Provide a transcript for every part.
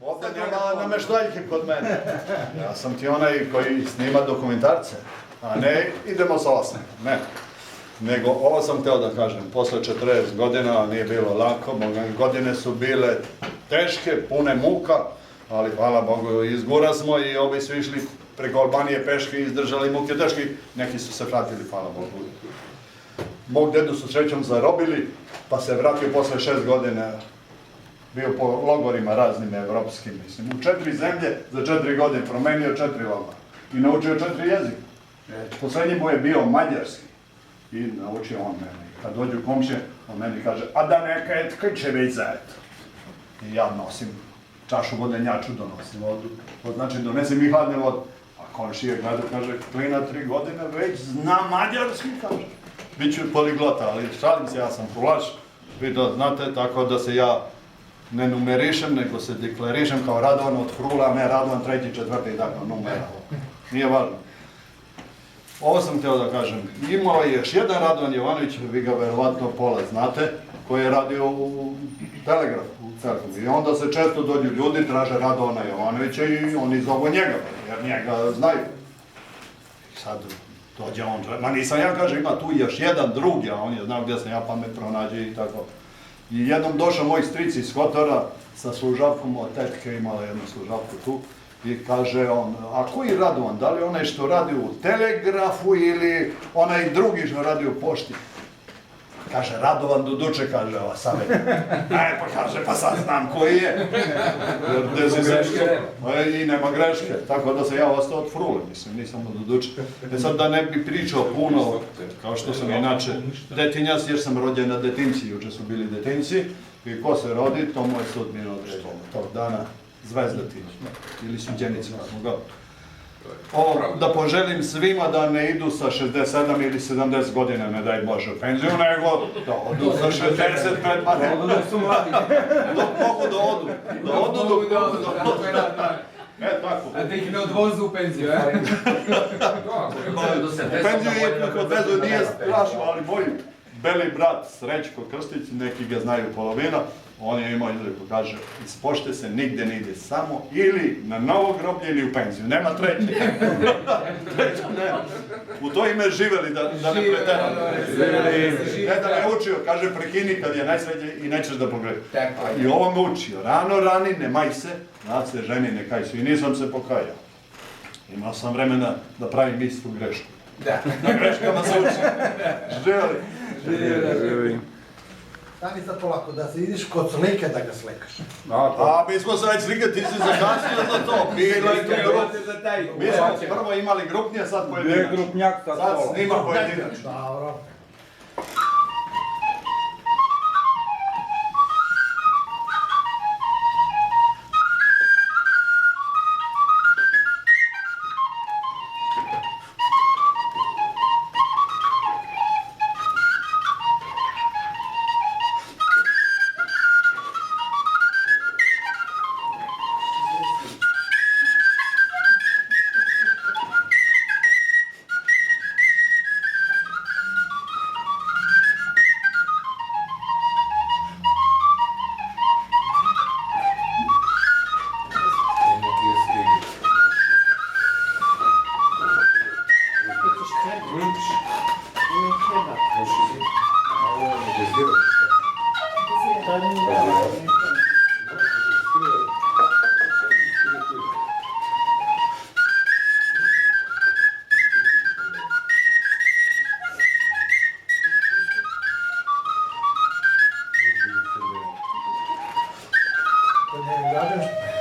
Ovdje nema nameštaljke kod mene. Ja sam ti onaj koji snima dokumentarce, a ne idemo sa osam. Ne. Nego ovo sam htio da kažem, posle 40 godina nije bilo lako, godine su bile teške, pune muka, ali hvala Bogu izgura smo i ovi su išli preko Albanije peške i izdržali muke teške, neki su se vratili, hvala Bogu. Mog dedu su srećom zarobili, pa se vratio posle 6 godina, bio po logorima raznim evropskim, mislim, u 4 zemlje za 4 godine, promenio 4 logora i naučio 4 jezika. Poslednji mu je bio mađarski i naučio on meni. Kad dođu komšije, on meni kaže, a da neka je tkače već zajedno. I ja nosim čašu vodenjaču, donosim vodu, to znači donesem i hladne vode. A komšije gleda, kaže, klina 3 godine, već zna mađarski, kaže. Biću poliglota, ali šalim se, ja sam fulaš, vi to znate, tako da se ja ne numerišem, nego se deklarišem kao Radovan od Frula, a ne Radovan 3., 4., dakle, numera. Nije važno. Ovo sam htio da kažem. Imao je još jedan Radovan Jovanović, vi ga verovatno pola znate, koji je radio u Telegrafu, u Crkvu. I onda se često dođu ljudi, traže Radovana Jovanovića i oni zovu njega, jer njega znaju. I sad dođe on, ma nisam ja, kaže, ima tu još jedan drugi, a on je znao gdje sam ja, pa me pronađe i tako. I jednom došao moj stric iz Kotora sa služavkom od tetke, imala jednu služavku tu, i kaže on, a koji Radovan, da li onaj što radi u Telegrafu ili onaj drugi što radi u pošti? Kaže, Radovan Duduče, kaže ova savjet. Pa kaže, pa sad znam koji je. I nema greške, tako da sam ja ostao od Frule, mislim, nisam od Duduče. Sad da ne bi pričao puno, kao što sam inače detinjac, jer sam rođen na detinci, juče su bili detinci, i ko se rodi, to mu je sudbina određena. Tog dana Zvezdatin, ili Suđenica, smo ga. Da poželim svima da ne idu sa 67 ili 70 godina, ne daj Bože, u penziju, nego da odu sa 65, pa ne. Da su mladi. Dok mogu da odu. Da odu dok mogu da odu. Tako. A da ih ne odvozu u penziju, e? U penziju ih odvezu nije strašno, ali moj beli brat Srećko Krstić, neki ga znaju polovina, on je imao izreku, kaže, iz pošte se nigde ne ide, samo ili na novo groblje ili u penziju, nema treće. Treće nema. U to ime živeli, da ne preteramo. Deda me učio, kaže, prekini kad je najsređe i nećeš da pogreši. I ovo me učio, rano rani, ne maj se, nad se ženi ne kaj su. I nisam se pokajao. Imao sam vremena da pravim istu grešku. Na greškama se učim. Živeli. Stani sad polako, da se ideš kod slike da ga slikaš. A mi smo se već slikati, ti si zakasnio za to. Mi smo prvo imali grupnije, sad pojedinačno. Sad snima pojedinačno. Dobro.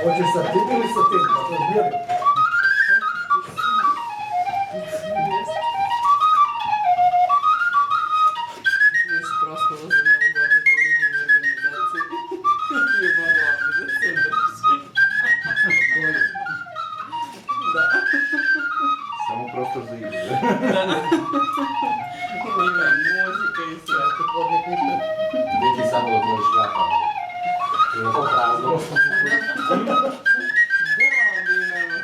Hoćeš sa tim ili sa tim? Pa to je bijelo. Nisi proslava za novu godinu u lignoj organizaciji. Je mogla da se drži. Da. Samo prostor za igru, Da. Ima muzika i sve. Neki samo da otvoriš vrata. Ima to prazno. Da, onda imamo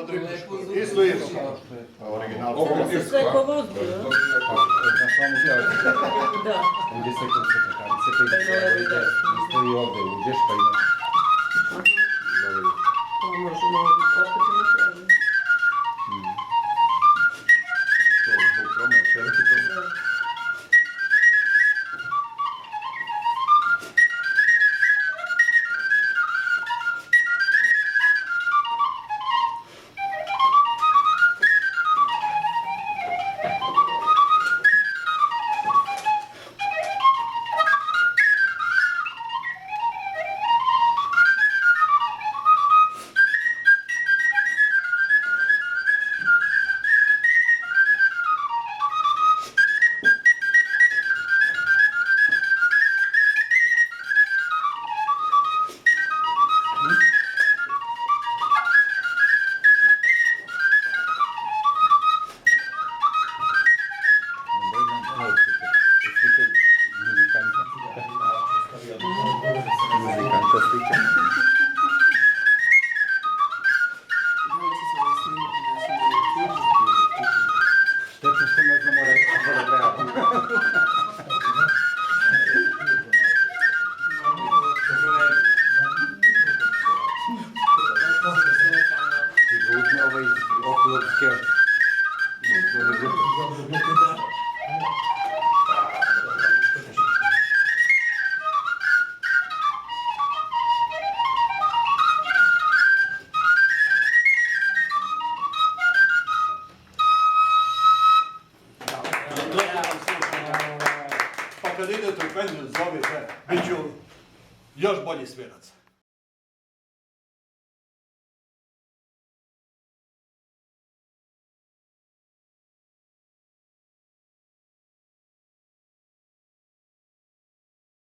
pod Ribničku. Lepo Isto irsko. Original. To se sve ko vodu, a? Na svom uzjavu. Da. Gdje se kod sekretarnice, pa Pa ideš na levi ovdje, desno. isto i ovdje uđeš, pa imaš. Pa možemo opet napraviti. To je zbog promije, veliki to. Muzikanta slike. Neće se ovo snimati, da se na YouTube. Šteta što ne znamo reći da je realno. I ga uzme ovaj oklovske. Pa kad idete u penziju, zovite, bit ću još bolji svirac.